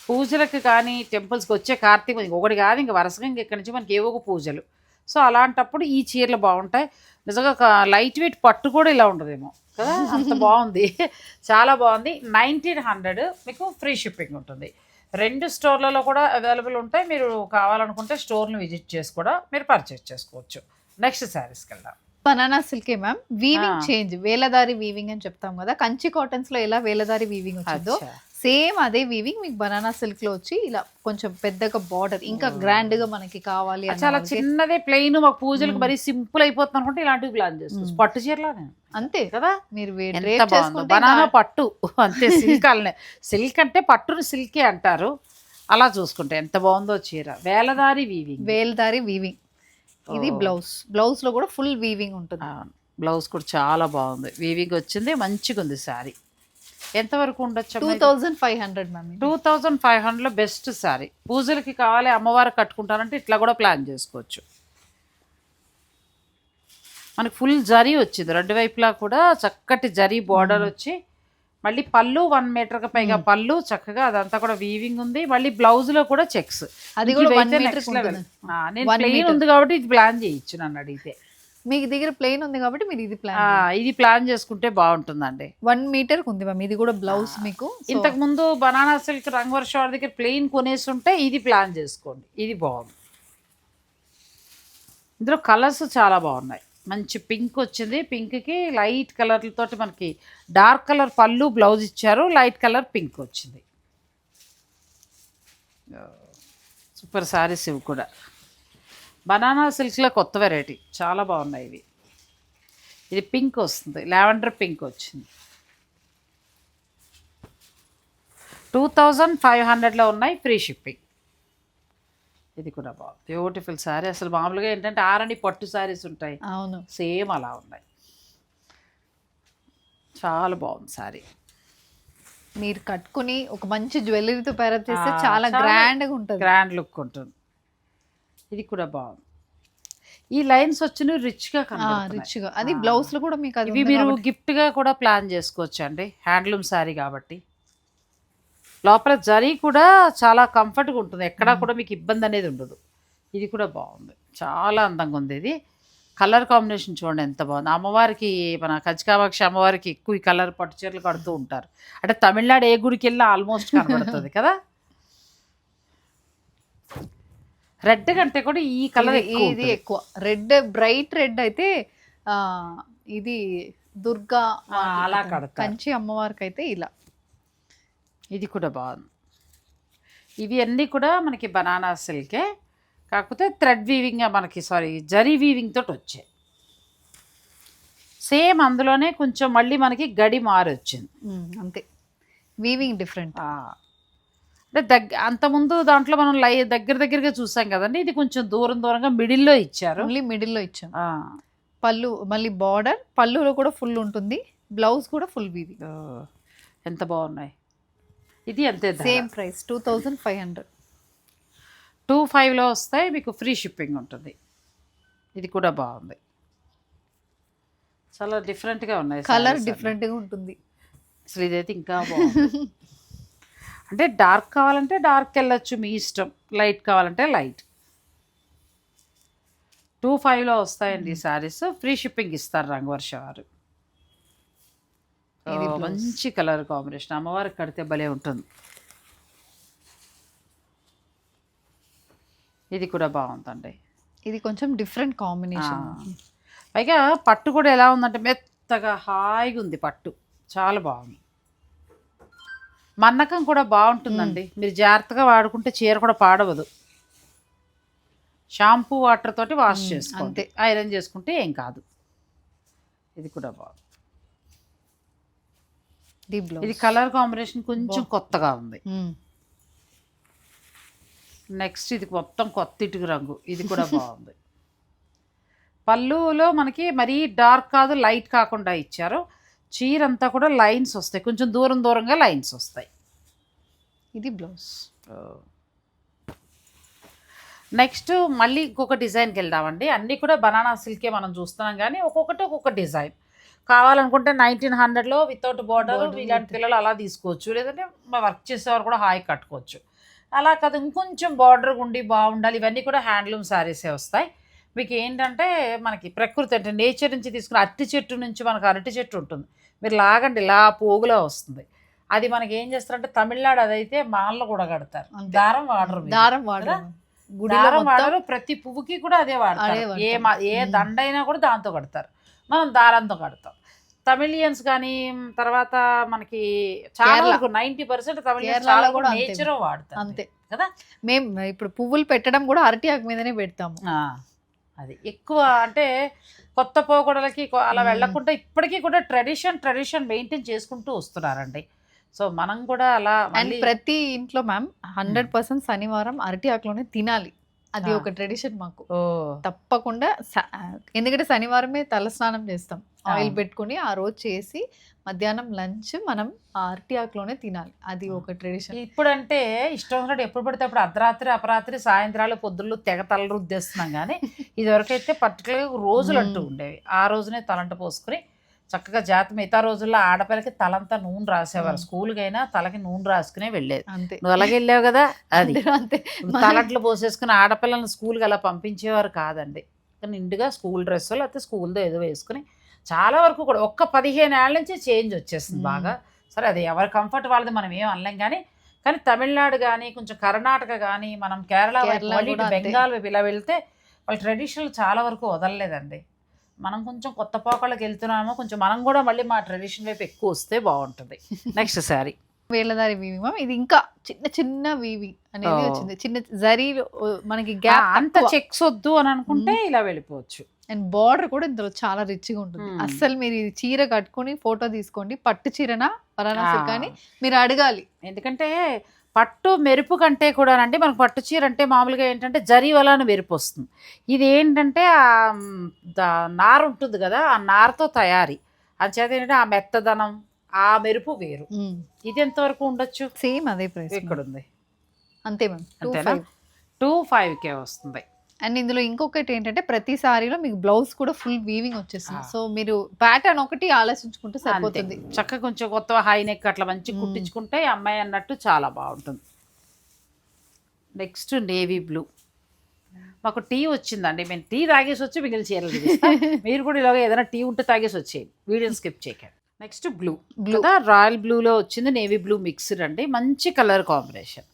పూజలకు కానీ టెంపుల్స్కి వచ్చే కార్తీక ఒకటి కాదు, ఇంకా వరుసగా ఇక్కడి నుంచి మనకి ఏవో ఒక పూజలు. సో అలాంటప్పుడు ఈ చీరలు బాగుంటాయి. నిజంగా లైట్ వెయిట్ పట్టు కూడా ఇలా ఉండదేమో కదా, అంత బాగుంది. చాలా బాగుంది. 1,900 మీకు ఫ్రీ షిప్పింగ్ ఉంటుంది. 2 స్టోర్లలో కూడా అవైలబుల్ ఉంటాయి. మీరు కావాలనుకుంటే స్టోర్ని విజిట్ చేసి కూడా మీరు పర్చేస్ చేసుకోవచ్చు. నెక్స్ట్ శారీస్కి వెళ్దాం. బనానా సిల్కే మ్యామ్. వీవింగ్ చేంజ్, వేలదారి వీవింగ్ అని చెప్తాం కదా. కంచి కాటన్స్ లో ఎలా వేలదారి వీవింగ్ వచ్చిందో సేమ్ అదే వీవింగ్ మీకు బనానా సిల్క్ లో వచ్చి ఇలా కొంచెం పెద్దగా బార్డర్, ఇంకా గ్రాండ్ గా మనకి కావాలి. చాలా చిన్నదే ప్లెయిన్, మాకు పూజలకు మరీ సింపుల్ అయిపోతుంది అనుకుంటే ఇలాంటివి ప్లాన్ చేసుకోవచ్చు. పట్టు చీరలానే అంతే కదా. మీరు బనానా పట్టు అంతే, సిల్క్ అల్లనే. సిల్క్ అంటే పట్టును సిల్కే అంటారు. అలా చూసుకుంటే ఎంత బాగుందో చీర. వేలదారి వీవింగ్. ఇది బ్లౌజ్ లో కూడా ఫుల్ వీవింగ్ ఉంటుంది. బ్లౌజ్ కూడా చాలా బాగుంది, వీవింగ్ వచ్చింది, మంచిగా ఉంది శారీ. ఎంతవరకు ఉండొచ్చు? 2,500 మ్యామ్. 2,500లో బెస్ట్ శారీ. పూజలకి కావాలి, అమ్మవారు కట్టుకుంటారంటే ఇట్లా కూడా ప్లాన్ చేసుకోవచ్చు. మనకి ఫుల్ జరీ వచ్చింది, 2 వైపులా కూడా చక్కటి జరీ బార్డర్ వచ్చి, మళ్ళీ పళ్ళు 1 మీటర్కి పైగా పళ్ళు, చక్కగా అదంతా కూడా వీవింగ్ ఉంది. మళ్ళీ బ్లౌజ్ లో కూడా చెక్స్, అది కూడా నేను ప్లెయిన్ ఉంది కాబట్టి ఇది ప్లాన్ చేయొచ్చు. నన్ను అడిగితే మీకు దగ్గర ప్లెయిన్ ఉంది కాబట్టి మీరు ఇది ప్లాన్ చేసుకుంటే బాగుంటుందండి. 1 మీటర్ ఉంది మ్యామ్. ఇది కూడా బ్లౌజ్ మీకు. ఇంతకు ముందు బనానా సిల్క్ రంగవర్ష వారి దగ్గర ప్లెయిన్ కొనేసి ఉంటే ఇది ప్లాన్ చేసుకోండి. ఇది బాగుంది. ఇందులో కలర్స్ చాలా బాగున్నాయి. మంచి పింక్ వచ్చింది, పింక్కి లైట్ కలర్లతోటి మనకి డార్క్ కలర్ పళ్ళు, బ్లౌజ్ ఇచ్చారు, లైట్ కలర్ పింక్ వచ్చింది. సూపర్ శారీస్ ఇవి కూడా. బనానా సిల్క్లో కొత్త వెరైటీ, చాలా బాగున్నాయి ఇవి. ఇది పింక్ వస్తుంది, లావెండర్ పింక్ వచ్చింది. 2,500లో ఉన్నాయి, ఫ్రీ షిప్పింగ్. ఇది కూడా బాగుంది, బ్యూటిఫుల్ శారీ. అసలు మామూలుగా ఏంటంటే ఆరణి పట్టు శారీస్ ఉంటాయి, అవును సేమ్ అలా ఉన్నాయి. చాలా బాగుంది శారీ. మీరు కట్టుకుని ఒక మంచి జ్యువెలరీతో పేరప్ చేస్తే చాలా గ్రాండ్గా ఉంటుంది, గ్రాండ్ లుక్ ఉంటుంది. ఇది కూడా బాగుంది. ఈ లైన్స్ వచ్చిన రిచ్గా రిచ్గా. అది బ్లౌజ్ లో కూడా మీకు ఇవి మీరు గిఫ్ట్గా కూడా ప్లాన్ చేసుకోవచ్చు అండి. హ్యాండ్లూమ్ శారీ కాబట్టి లోపల జరీ కూడా చాలా కంఫర్ట్గా ఉంటుంది, ఎక్కడా కూడా మీకు ఇబ్బంది అనేది ఉండదు. ఇది కూడా బాగుంది, చాలా అందంగా ఉంది. ఇది కలర్ కాంబినేషన్ చూడండి ఎంత బాగుంది. అమ్మవారికి, మన కంచికామాక్షి అమ్మవారికి ఎక్కువ ఈ కలర్ పట్టు చీరలు కడుతూ ఉంటారు. అంటే తమిళనాడు ఏ గుడికి వెళ్ళినా ఆల్మోస్ట్ కనబడుతుంది కదా. రెడ్ కంటే కూడా ఈ కలర్ ఇది ఎక్కువ. రెడ్, బ్రైట్ రెడ్ అయితే ఇది దుర్గా అలా కడతారు. కంచి అమ్మవారికి అయితే ఇలా. ఇది కూడా బాగుంది. ఇవి అన్నీ కూడా మనకి బనానా సిల్కే, కాకపోతే థ్రెడ్ వీవింగ్ మనకి జరీ వీవింగ్ తోటి వచ్చాయి. సేమ్ అందులోనే కొంచెం మళ్ళీ మనకి గడి మారొచ్చింది అంతే, వీవింగ్ డిఫరెంట్. అంటే అంతకుముందు దాంట్లో మనం దగ్గరగా చూసాం కదండి. ఇది కొంచెం దూరంగా మిడిల్లో ఇచ్చారు. మిడిల్లో ఇచ్చాం. పళ్ళు మళ్ళీ బార్డర్, పళ్ళులో కూడా ఫుల్ ఉంటుంది, బ్లౌజ్ కూడా ఫుల్ వీవింగ్. ఎంత బాగున్నాయి. ఇది అంతే, సేమ్ ప్రైస్ 2,500. 2,500లో వస్తాయి, మీకు ఫ్రీ షిప్పింగ్ ఉంటుంది. ఇది కూడా బాగుంది, చాలా డిఫరెంట్గా ఉన్నాయి. కలర్ డిఫరెంట్గా ఉంటుంది అసలు. ఇదైతే ఇంకా బాగుంది. అంటే డార్క్ కావాలంటే డార్క్ వెళ్ళొచ్చు, మీ ఇష్టం. లైట్ కావాలంటే లైట్. 2,500లో వస్తాయండి ఈ శారీస్. ఫ్రీ షిప్పింగ్ ఇస్తారు రంగవర్ష వారు. మంచి కలర్ కాంబినేషన్, అమ్మవారికి కడితే భలే ఉంటుంది. ఇది కూడా బాగుందండి. ఇది కొంచెం డిఫరెంట్ కాంబినేషన్. పైగా పట్టు కూడా ఎలా ఉందంటే మెత్తగా హాయిగా ఉంది పట్టు, చాలా బాగుంది. మన్నకం కూడా బాగుంటుందండి. మీరు జాగ్రత్తగా వాడుకుంటే చీర కూడా పాడవదు. షాంపూ వాటర్ తోటి వాష్ చేసుకోండి, ఐరన్ చేసుకుంటే ఏం కాదు. ఇది కూడా బాగుంది. ఇది కలర్ కాంబినేషన్ కొంచెం కొత్తగా ఉంది. నెక్స్ట్ ఇది మొత్తం కొత్త ఇటుకు రంగు, ఇది కూడా బాగుంది. పళ్ళులో మనకి మరీ డార్క్ కాదు, లైట్ కాకుండా ఇచ్చారు. చీర అంతా కూడా లైన్స్ వస్తాయి, కొంచెం దూరం దూరంగా లైన్స్ వస్తాయి. ఇది బ్లౌజ్. నెక్స్ట్ మళ్ళీ ఇంకొక డిజైన్కి వెళ్దామండి. అన్నీ కూడా బనానా సిల్కే మనం చూస్తున్నాం, కానీ ఒక్కొక్కటి ఒక్కొక్క డిజైన్. కావాలనుకుంటే 1900లో వితౌట్ బార్డర్ ఇలాంటి పిల్లలు అలా తీసుకోవచ్చు, లేదంటే వర్క్ చేసేవారు కూడా హాయి కట్టుకోవచ్చు. అలా కాదు ఇంకొంచెం బార్డర్ ఉండి బాగుండాలి, ఇవన్నీ కూడా హ్యాండ్లూమ్ శారీసే వస్తాయి. మీకు ఏంటంటే మనకి ప్రకృతి అంటే నేచర్ నుంచి తీసుకున్న అరటి చెట్టు నుంచి మనకు అరటి చెట్టు ఉంటుంది, మీరు లాగండి ఇలా పోగులో వస్తుంది. అది మనకి ఏం చేస్తారంటే తమిళనాడు అదైతే మాల్లో కూడా కడతారు, దారం వాడరు. దారం వాడరు, దారం వాడరు, ప్రతి పువ్వుకి కూడా అదే వాడతారు. ఏ దండైనా కూడా దాంతో కడతారు, మనం దారంతో కడతాం. తమిళియన్స్ కానీ తర్వాత మనకి చాలా వరకు 90% తమిళియన్స్ చాలా కూడా నేచర్ వాడతారు అంతే కదా. మేము ఇప్పుడు పువ్వులు పెట్టడం కూడా అరటి ఆకు మీదనే పెడతాము. అది ఎక్కువ అంటే కొత్త పోకడలకి అలా వెళ్ళకుండా ఇప్పటికీ కూడా ట్రెడిషన్ మెయింటైన్ చేసుకుంటూ వస్తున్నారండి. సో మనం కూడా అలా అండ్ ప్రతి ఇంట్లో మ్యామ్ 100% శనివారం అరటి ఆకులోనే తినాలి, అది ఒక ట్రెడిషన్ మాకు తప్పకుండా. ఎందుకంటే శనివారమే తల స్నానం చేస్తాం, ఆయిల్ పెట్టుకుని ఆ రోజు చేసి మధ్యాహ్నం లంచ్ మనం ఆ అరటి ఆకులోనే తినాలి, అది ఒక ట్రెడిషన్. ఇప్పుడంటే ఇష్టం ఉన్నట్టు ఎప్పుడు పడితే అప్పుడు అర్ధరాత్రి అపరాత్రి సాయంత్రాలు పొద్దుళ్ళు తెగ తల రుద్దేస్తున్నాం, కానీ ఇదివరకైతే పర్టికులర్గా రోజులు అంటూ ఉండేవి. ఆ రోజునే తలంట పోసుకుని చక్కగా మిగతా రోజుల్లో ఆడపిల్లకి తలంతా నూనె రాసేవారు, స్కూల్కైనా తలకి నూనె రాసుకునే వెళ్ళేది. అంతే, నువ్వు అలాగే వెళ్ళావు కదా. అది అంతే, తలంట్లు పోసేసుకుని ఆడపిల్లల్ని స్కూల్కి అలా పంపించేవారు కాదండి. నిండుగా స్కూల్ డ్రెస్సులు లేకపోతే స్కూల్తో ఏదో వేసుకుని చాలా వరకు కూడా ఒక్క 15 ఏళ్ళ నుంచి చేంజ్ వచ్చేస్తుంది బాగా. సరే అది ఎవరి కంఫర్ట్ వాళ్ళది మనం ఏం అనలేం, కానీ తమిళనాడు కానీ కొంచెం కర్ణాటక కానీ మనం కేరళ బెంగాల్ ఇలా వెళ్తే వాళ్ళ ట్రెడిషనల్ చాలా వరకు వదలలేదండి. మనం కొంచెం కొత్త పోకళ్ళకి వెళ్తున్నామో, కొంచెం మనం కూడా మళ్ళీ మా ట్రెడిషన్ వైపు ఎక్కువ వస్తే బాగుంటుంది. నెక్స్ట్ శారీ వేలదారి వీవింగ్ మ్యామ్, ఇది ఇంకా చిన్న చిన్న వీవింగ్ అనేది వచ్చింది, చిన్న జరీ మనకి గ్యాప్ అంత చెక్స్ వద్దు అని అనుకుంటే ఇలా వెళ్ళిపోవచ్చు. అండ్ బార్డర్ కూడా ఇందులో చాలా రిచ్గా ఉంటుంది. అస్సలు మీరు ఇది చీర కట్టుకొని ఫోటో తీసుకోండి, పట్టు చీరనా బనారసి కానీ మీరు అడగాలి. ఎందుకంటే పట్టు మెరుపు కంటే కూడా అండి మనకు పట్టు చీర అంటే మామూలుగా ఏంటంటే జరీ వలన మెరుపు వస్తుంది. ఇది ఏంటంటే నార ఉంటుంది కదా, ఆ నారతో తయారీ, అంచేత ఏంటంటే ఆ మెత్తదనం ఆ మెరుపు వేరు. ఇది ఎంతవరకు ఉండొచ్చు? సేమ్ అదే ప్రైస్ ఇక్కడ ఉంది అంతే మ్యామ్, 2,500 వస్తుంది. అండ్ ఇందులో ఇంకొకటి ఏంటంటే ప్రతి సారీలో మీకు బ్లౌజ్ కూడా ఫుల్ వీవింగ్ వచ్చేస్తుంది. సో మీరు ప్యాటర్న్ ఒకటి ఆలోచించుకుంటే సరిపోతుంది. చక్కగా కొంచెం కొత్త హై నెక్ అట్లా మంచి కుట్టించుకుంటే అమ్మాయి అన్నట్టు చాలా బాగుంటుంది. Next navy blue. మాకు టీ వచ్చిందండి, మేము టీ తాగేసి వచ్చి మిగిలిన చీరలు మీరు కూడా ఇలాగ ఏదైనా టీ ఉంటే తాగేసి వచ్చేయండి, వీడియోని స్కిప్ చేయకండి. నెక్స్ట్ బ్లూ కదా, రాయల్ బ్లూలో వచ్చింది నేవీ బ్లూ మిక్స్డ్ అండి, మంచి కలర్ కాంబినేషన్.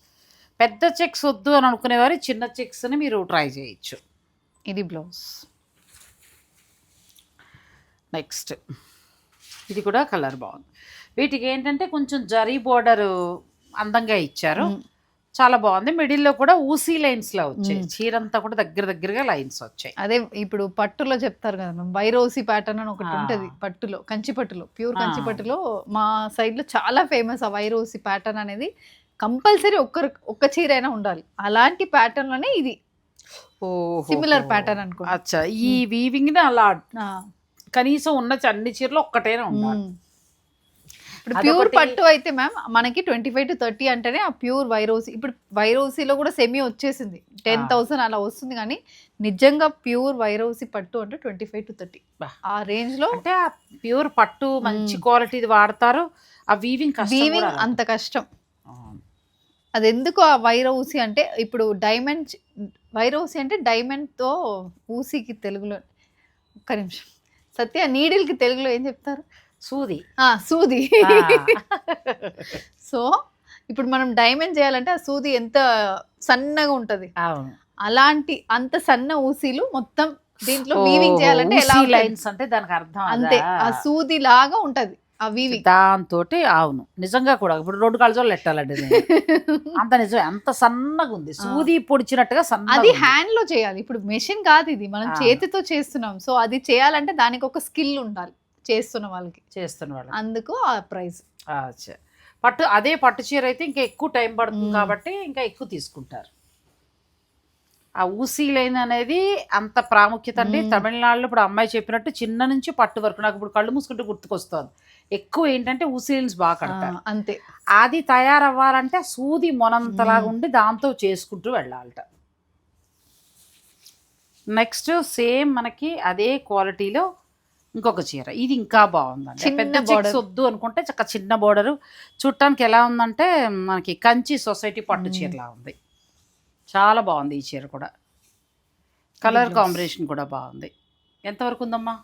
పెద్ద చెక్స్ వద్దు అని అనుకునేవారు చిన్న చెక్స్ని మీరు ట్రై చేయొచ్చు. ఇది బ్లౌజ్. నెక్స్ట్ ఇది కూడా కలర్ బాగుంది. వీటికి ఏంటంటే కొంచెం జరీ బోర్డర్ అందంగా ఇచ్చారు, చాలా బాగుంది. మిడిల్లో కూడా ఊసీ లైన్స్లో వచ్చాయి, చీరంతా కూడా దగ్గరగా లైన్స్ వచ్చాయి. అదే ఇప్పుడు పట్టులో చెప్తారు కదా మేము, వైరోసి ప్యాటర్న్ అని ఒకటి ఉంటుంది పట్టులో, కంచి పట్టులో, ప్యూర్ కంచి పట్టులో మా సైడ్లో చాలా ఫేమస్ ఆ వైరోసి ప్యాటర్న్ అనేది. కంపల్సరీ ఒక్క చీర అయినా ఉండాలి, అలాంటి ప్యాటర్న్ లోనే ఇది సిమిలర్ ప్యాటర్న్ అనుకో. అచ్చా, ఈ వీవింగ్ అలా కనీసం ఉన్న అన్ని చీరలు ఒక్కటైనా ఉండాలి. ఇప్పుడు ప్యూర్ పట్టు అయితే మ్యామ్ మనకి 25 to 30 అంటేనే ఆ ప్యూర్ వైరోసి. ఇప్పుడు వైరోసిలో కూడా సెమీ వచ్చేసింది, 10,000 అలా వస్తుంది, కానీ నిజంగా ప్యూర్ వైరోసి పట్టు అంటే 25 to 30 ఆ రేంజ్ లో. అంటే ఆ ప్యూర్ పట్టు మంచి క్వాలిటీది వాడతారు, ఆ వీవింగ్ అంత కష్టం. అది ఎందుకు ఆ వైరూసి అంటే ఇప్పుడు డైమండ్ వైరూసి అంటే డైమండ్తో ఊసికి తెలుగులో, ఒక్క నిమిషం సత్య, నీడిల్కి తెలుగులో ఏం చెప్తారు? సూది. సూది. సో ఇప్పుడు మనం డైమండ్ చేయాలంటే ఆ సూది ఎంత సన్నగా ఉంటది, అలాంటి అంత సన్న ఊసీలు మొత్తం దీంట్లో వీవింగ్ చేయాలంటే ఎలా లైన్స్ అంటే దానికి అర్థం అంతే, ఆ సూది లాగా ఉంటది ఆ వీవింగ్. దాంతో అవును నిజంగా కూడా ఇప్పుడు 2 కాళ్ళజోళ్ళు ఎట్టాలండి, అంత నిజం, అంత సన్నగా ఉంది, సూది పొడిచినట్టుగా సన్న. అది హ్యాండ్ లో చేయాలి, ఇప్పుడు మెషిన్ కాదు ఇది, మనం చేతితో చేస్తున్నాం. సో అది చేయాలంటే దానికి ఒక స్కిల్ ఉండాలి చేస్తున్న వాళ్ళకి, అందుకు ఆ ప్రైస్. పట్టు అదే పట్టు చీర అయితే ఇంకా ఎక్కువ టైం పడుతుంది కాబట్టి ఇంకా ఎక్కువ తీసుకుంటారు. ఆ ఊసీ లైన్ అనేది అంత ప్రాముఖ్యత అండి. తమిళనాడులో ఇప్పుడు అమ్మాయి చెప్పినట్టు చిన్న నుంచి పట్టు వరకు నాకు ఇప్పుడు కళ్ళు మూసుకుంటే గుర్తుకొస్తుంది. ఎక్కువ ఏంటంటే ఊసీ లైన్స్ బాగా కడతారు. అంతే. అది తయారవ్వాలంటే సూది మొనంతలాగా ఉండి దాంతో చేసుకుంటూ వెళ్ళాలట. నెక్స్ట్ సేమ్ మనకి అదే క్వాలిటీలో ఇంకొక చీర, ఇది ఇంకా బాగుందండి. పెద్ద చెక్స్ వద్దు అనుకుంటే చక్క చిన్న బోర్డరు, చూడటానికి ఎలా ఉందంటే మనకి కంచి సొసైటీ పట్టు చీరలా ఉంది. చాలా బాగుంది ఈ చీర కూడా. కలర్ కాంబినేషన్ కూడా బాగుంది. ఎంతవరకు ఉందమ్మా?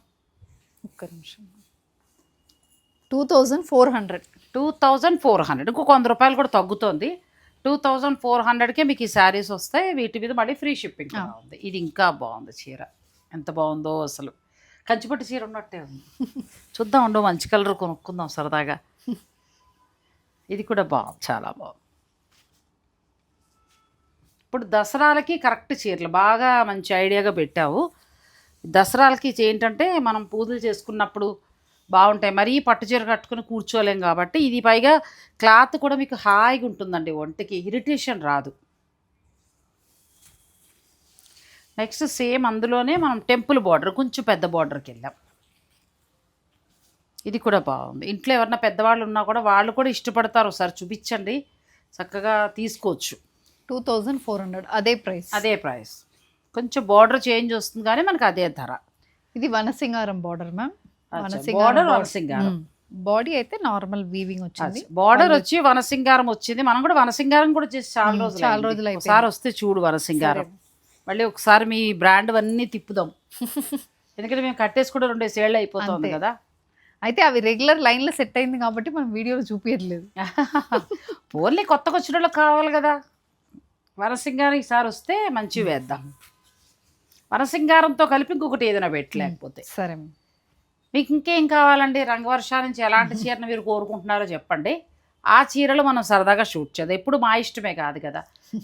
ఒక్క నిమిషం. 2400. 2400. ఇంకొక 100 రూపాయలు కూడా తగ్గుతోంది. 2400కే మీకు ఈ శారీస్ వస్తాయి. వీటి మీద మళ్ళీ ఫ్రీ షిప్పింగ్ కూడా ఉంది. ఇది ఇంకా బాగుంది చీర, ఎంత బాగుందో అసలు. కంచిపట్టు చీర ఉన్నట్టే ఉంది. చూద్దాం ఉండు, మంచి కలర్ కొనుక్కుందాం సరదాగా. ఇది కూడా బాగుంది, చాలా బాగుంది. ఇప్పుడు దసరాలకి కరెక్ట్ చీరలు బాగా మంచి ఐడియాగా పెట్టావు. దసరాలకి ఏంటంటే మనం పూజలు చేసుకున్నప్పుడు బాగుంటాయి. మరీ పట్టు చీర కట్టుకుని కూర్చోలేం కాబట్టి ఇది పైగా క్లాత్ కూడా మీకు హాయిగా ఉంటుందండి, ఒంటికి ఇరిటేషన్ రాదు. నెక్స్ట్ సేమ్ అందులోనే మనం టెంపుల్ బార్డర్, కొంచెం పెద్ద బార్డర్కి వెళ్ళాం. ఇది కూడా బాగుంది. ఇంట్లో ఎవరన్నా పెద్దవాళ్ళు ఉన్నా కూడా వాళ్ళు కూడా ఇష్టపడతారు. ఒకసారి చూపించండి, చక్కగా తీసుకోవచ్చు. 2400 అదే ప్రైస్. అదే ప్రైస్, కొంచెం బార్డర్ చేంజ్ వస్తుంది కానీ మనకు అదే ధర. ఇది వనసింగారం బార్డర్ మ్యామ్. బార్డర్ వనసింగారం, బాడీ అయితే నార్మల్ వీవింగ్ వచ్చింది. బార్డర్ వచ్చి వనసింగారం వచ్చింది. మనం కూడా వనసింగారం కూడా చేసి చాలా రోజులు. ఒకసారి వస్తే చూడు వనసింగారం, మళ్ళీ ఒకసారి మీ బ్రాండ్ అన్నీ తిప్పుదాం. ఎందుకంటే మేము కట్టేసి కూడా 2 ఏళ్ళు అయిపోతుంది కదా. అయితే అవి రెగ్యులర్ లైన్లో సెట్ అయింది కాబట్టి మనం వీడియోలో చూపించట్లేదు. ఓన్లీ కొత్తగా వచ్చిన వాళ్ళకి కావాలి కదా. వనసింగారం ఈసారి వస్తే మంచివి వేద్దాం. వనసింగారంతో కలిపి ఇంకొకటి ఏదైనా పెట్టలేకపోతే. సరే, మీకు ఇంకేం కావాలండి? రంగవర్షాల నుంచి ఎలాంటి చీరను మీరు కోరుకుంటున్నారో చెప్పండి. ఆ చీరలు మనం సరదాగా షూట్ చేద్దాం. ఎప్పుడు మా ఇష్టమే కాదు కదా,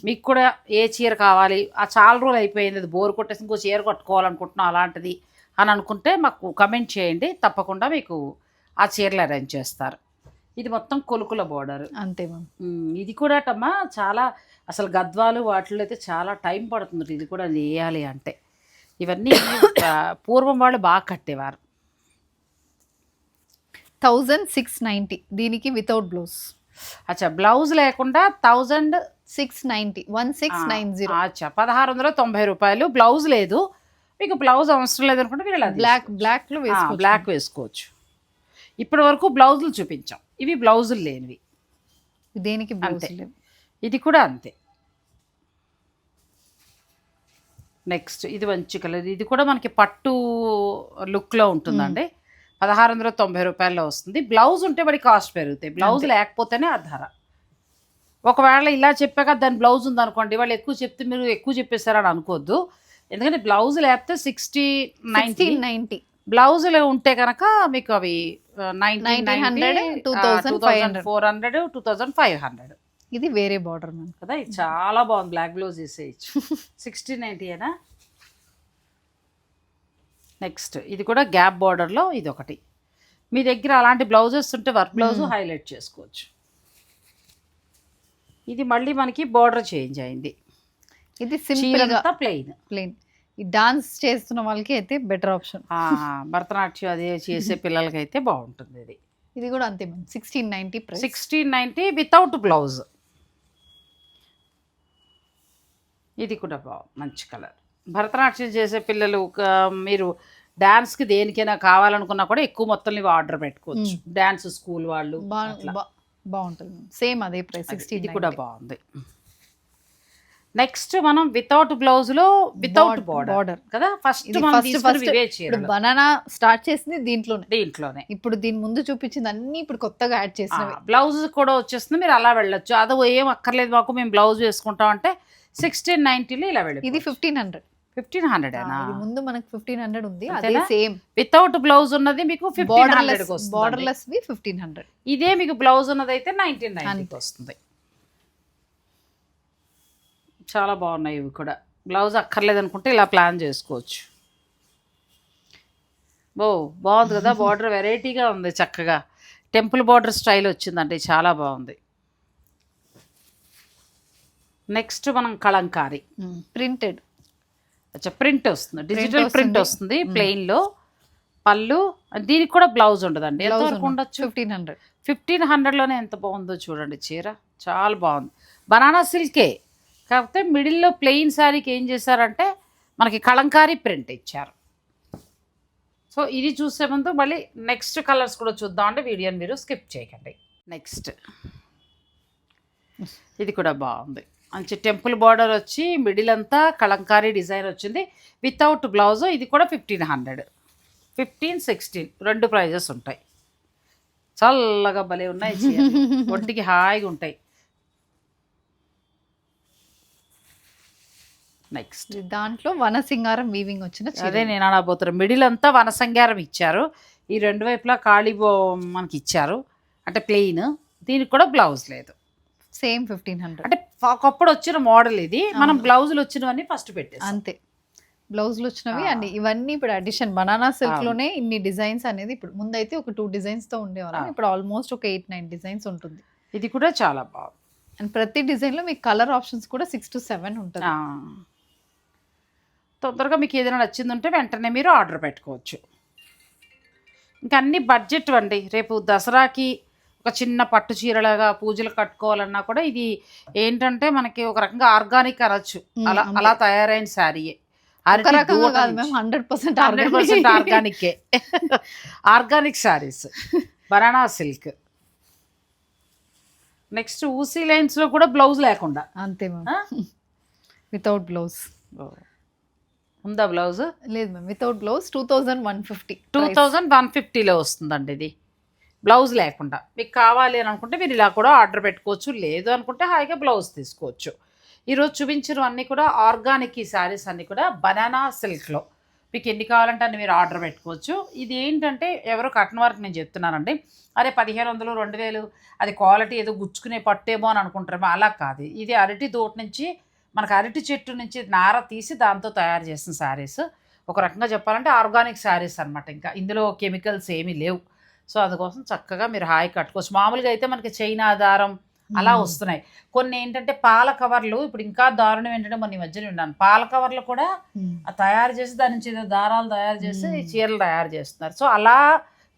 మీకు కూడా ఏ చీర కావాలి, ఆ చాలా రోజులు అయిపోయింది, అది బోర్ కొట్టేసి ఇంకో చీర కట్టుకోవాలనుకుంటున్నాం అలాంటిది అని అనుకుంటే మాకు కమెంట్ చేయండి. తప్పకుండా మీకు ఆ చీరలు అరేంజ్ చేస్తారు. ఇది మొత్తం కొలుకుల బోర్డర్ అంతే మ్యామ్. ఇది కూడా అమ్మా చాలా అసలు గద్వాలు వాటిలో అయితే చాలా టైం పడుతుంది ఇది కూడా వేయాలి అంటే. ఇవన్నీ పూర్వం వాళ్ళు బాగా కట్టేవారు. 1690 దీనికి వితౌట్ బ్లౌజ్. అచ్చా, బ్లౌజ్ లేకుండా 1690 1690. అచ్చా, 1690 రూపాయలు. బ్లౌజ్ లేదు, మీకు బ్లౌజ్ అవసరం లేదనుకుంటే మీరు బ్లాక్ వేసుకోవచ్చు. ఇప్పటి వరకు బ్లౌజులు చూపించాం, ఇవి బ్లౌజులు లేనివి. దేనికి అంతే, ఇది కూడా అంతే. నెక్స్ట్ ఇది మంచి కలర్, ఇది కూడా మనకి పట్టు లుక్లో ఉంటుందండి. 1690 రూపాయల్లో వస్తుంది. బ్లౌజ్ ఉంటే వాడి కాస్ట్ పెరుగుతాయి, బ్లౌజ్ లేకపోతేనే ఆ ధర. ఒకవేళ ఇలా చెప్పాక దాని బ్లౌజ్ ఉందనుకోండి, వాళ్ళు ఎక్కువ చెప్తే మీరు ఎక్కువ చెప్పేస్తారని అనుకోవద్దు. ఎందుకంటే బ్లౌజ్ లేకపోతే 1690, బ్లౌజులు ఉంటే కనుక మీకు అవి 1900, 2400, 2500. ఇది వేరే బార్డర్ మ్యామ్ కదా, ఇది చాలా బాగుంది. Black blouse వేసేయచ్చు. 1690 నెక్స్ట్ ఇది కూడా గ్యాప్ బార్డర్లో ఇది ఒకటి. మీ దగ్గర అలాంటి బ్లౌజెస్ ఉంటే వర్క్ బ్లౌజ్ హైలైట్ చేసుకోవచ్చు. ఇది మళ్ళీ మనకి బార్డర్ చేంజ్ అయింది. ఇది సింపుల్గా ప్లెయిన్. ఈ డాన్స్ చేస్తున్న వాళ్ళకి అయితే బెటర్ ఆప్షన్. భరతనాట్యం అదే చేసే పిల్లలకి అయితే బాగుంటుంది. ఇది ఇది కూడా అంతే మ్యామ్. 1690 without blouse. ఇది కూడా బాగుంది, మంచి కలర్. భరతనాట్యం చేసే పిల్లలు మీరు డ్యాన్స్కి దేనికైనా కావాలనుకున్నా కూడా ఎక్కువ మొత్తం ఇవి ఆర్డర్ పెట్టుకోవచ్చు. డ్యాన్స్ స్కూల్ వాళ్ళు బాగుంటుంది. సేమ్ అదే ప్రైస్. ఇది కూడా బాగుంది. నెక్స్ట్ మనం వితౌట్ బ్లౌజ్ లో వితౌట్ బార్డర్ కదా. ఫస్ట్ బనానా స్టార్ట్ చేసింది దీంట్లోనే. ఇప్పుడు దీని ముందు చూపించింది అన్ని ఇప్పుడు కొత్తగా యాడ్ చేసిన బ్లౌజ్ కూడా వచ్చేస్తుంది. మీరు అలా వెళ్ళొచ్చు. అదో ఏం అక్కర్లేదు మాకు, మేము బ్లౌజ్ వేసుకుంటాం అంటే 1690లో ఇలా వెళ్ళి. ఇది 1500. ముందు మనకు 1500 ఉంది. అదే సేమ్ వితౌట్ బ్లౌజ్ ఉన్నది మీకు 1500 బార్డర్లెస్ 1500. ఇదే మీకు బ్లౌజ్ ఉన్నది అయితే 1990 వస్తుంది. చాలా బాగున్నాయి ఇవి కూడా. బ్లౌజ్ అక్కర్లేదు అనుకుంటే ఇలా ప్లాన్ చేసుకోవచ్చు. బాగుంది కదా, బార్డర్ వెరైటీగా ఉంది, చక్కగా టెంపుల్ బార్డర్ స్టైల్ వచ్చిందంటే చాలా బాగుంది. నెక్స్ట్ మనం కలంకారీ ప్రింటెడ్ అచ్చా ప్రింట్ వస్తుంది, డిజిటల్ ప్రింట్ వస్తుంది ప్లెయిన్లో. పళ్ళు, దీనికి కూడా బ్లౌజ్ ఉండదండి. ఎంతవరకు ఉండొచ్చు? 1500. 1500లోనే ఎంత బాగుందో చూడండి చీర, చాలా బాగుంది. బనానా సిల్కే, కాకపోతే మిడిల్లో ప్లెయిన్ శారీకి ఏం చేశారంటే మనకి కలంకారీ ప్రింట్ ఇచ్చారు. సో ఇది చూసే ముందు మళ్ళీ నెక్స్ట్ కలర్స్ కూడా చూద్దామంటే వీడియోని మీరు స్కిప్ చేయకండి. నెక్స్ట్ ఇది కూడా బాగుంది, మంచి టెంపుల్ బార్డర్ వచ్చి మిడిల్ అంతా కలంకారీ డిజైన్ వచ్చింది వితౌట్ బ్లౌజ్. ఇది కూడా 1500, 15, 16 రెండు ప్రైజెస్ ఉంటాయి. చల్లగా భలే ఉన్నాయి చీరలు, ఒంటికి హాయిగా ఉంటాయి. నెక్స్ట్ దాంట్లో వనసింగారం వీవింగ్ వచ్చిన చీర. అదే నేను అనబోతున్నా, మిడిల్ అంతా వనసంగారం ఇచ్చారు, ఈ రెండు వైపులా ఖాళీ మనకి ఇచ్చారు అంటే ప్లెయిన్. దీనికి కూడా బ్లౌజ్ లేదు. సేమ్ 1500. అంటే ఒకప్పుడు వచ్చిన మోడల్ ఇది, మనం బ్లౌజులు వచ్చినవన్నీ ఫస్ట్ పెట్టేసి అంతే. బ్లౌజులు వచ్చినవి అండి ఇవన్నీ ఇప్పుడు అడిషన్. బనానా సిల్క్ లోనే ఇన్ని డిజైన్స్ అనేది. ఇప్పుడు ముందైతే ఒక 2 డిజైన్స్ తో ఉండేవాళ్ళం, ఇప్పుడు ఆల్మోస్ట్ ఒక 8-9 డిజైన్స్ ఉంటుంది. ఇది కూడా చాలా బాగుంది. అండ్ ప్రతి డిజైన్ లో మీకు కలర్ ఆప్షన్స్ కూడా 6 to 7 ఉంటుంది. తొందరగా మీకు ఏదైనా నచ్చింది ఉంటే వెంటనే మీరు ఆర్డర్ పెట్టుకోవచ్చు. ఇంకా అన్ని బడ్జెట్ అండి. రేపు దసరాకి ఒక చిన్న పట్టు చీరలాగా పూజలు కట్టుకోవాలన్నా కూడా ఇది ఏంటంటే మనకి ఒక రకంగా ఆర్గానిక్ అనొచ్చు. అలా తయారైన శారీయే. 100% ఆర్గానికే, organic saris, banana silk. Next ఊసీ లైన్స్ లో కూడా బ్లౌజ్ లేకుండా. అంతే మ్యామ్, వితౌట్ బ్లౌజ్. ఉందా బ్లౌజ్? లేదు మ్యామ్, వితౌట్ బ్లౌజ్ 2150. 2150లో వస్తుందండి ఇది, బ్లౌజ్ లేకుండా. మీకు కావాలి అని అనుకుంటే మీరు ఇలా కూడా ఆర్డర్ పెట్టుకోవచ్చు, లేదు అనుకుంటే హాయిగా బ్లౌజ్ తీసుకోవచ్చు. ఈరోజు చూపించినవన్నీ కూడా ఆర్గానిక్ ఈ శారీస్ అన్నీ కూడా బనానా సిల్క్లో. మీకు ఎన్ని కావాలంటే అన్ని మీరు ఆర్డర్ పెట్టుకోవచ్చు. ఇది ఏంటంటే ఎవరో కట్టిన వరకు నేను చెప్తున్నానండి, అదే 1500, 2000 అది క్వాలిటీ ఏదో గుచ్చుకునే పట్టేమో అని అనుకుంటారేమో, అలా కాదు. ఇది అరటి తోట నుంచి మనకు అరటి చెట్టు నుంచి నార తీసి దాంతో తయారు చేసిన శారీస్. ఒక రకంగా చెప్పాలంటే ఆర్గానిక్ శారీస్ అనమాట. ఇంకా ఇందులో కెమికల్స్ ఏమీ లేవు. సో అందుకోసం చక్కగా మీరు హాయి కట్టుకోవచ్చు. మామూలుగా అయితే మనకి చైనా దారం అలా వస్తున్నాయి. కొన్ని ఏంటంటే పాల కవర్లు, ఇప్పుడు ఇంకా దారుణం ఏంటంటే మొన్న ఈ మధ్యన విన్నాను, పాల కవర్లు కూడా తయారు చేసి దాని నుంచి ఏదో దారాలు తయారు చేసి చీరలు తయారు చేస్తున్నారు. సో అలా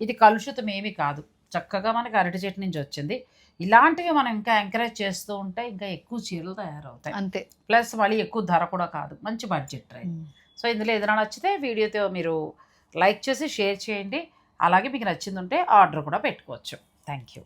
ఇది కలుషితం ఏమీ కాదు, చక్కగా మనకి అరటి చెట్టు నుంచి వచ్చింది. ఇలాంటివి మనం ఇంకా ఎంకరేజ్ చేస్తూ ఉంటే ఇంకా ఎక్కువ చీరలు తయారవుతాయి. అంతే, ప్లస్ మళ్ళీ ఎక్కువ ధర కూడా కాదు, మంచి బడ్జెట్ రైట్. సో ఇందులో ఏదైనా నచ్చితే వీడియోతో మీరు లైక్ చేసి షేర్ చేయండి. అలాగే మీకు నచ్చింది ఉంటే ఆర్డర్ కూడా పెట్టుకోవచ్చు. Thank you.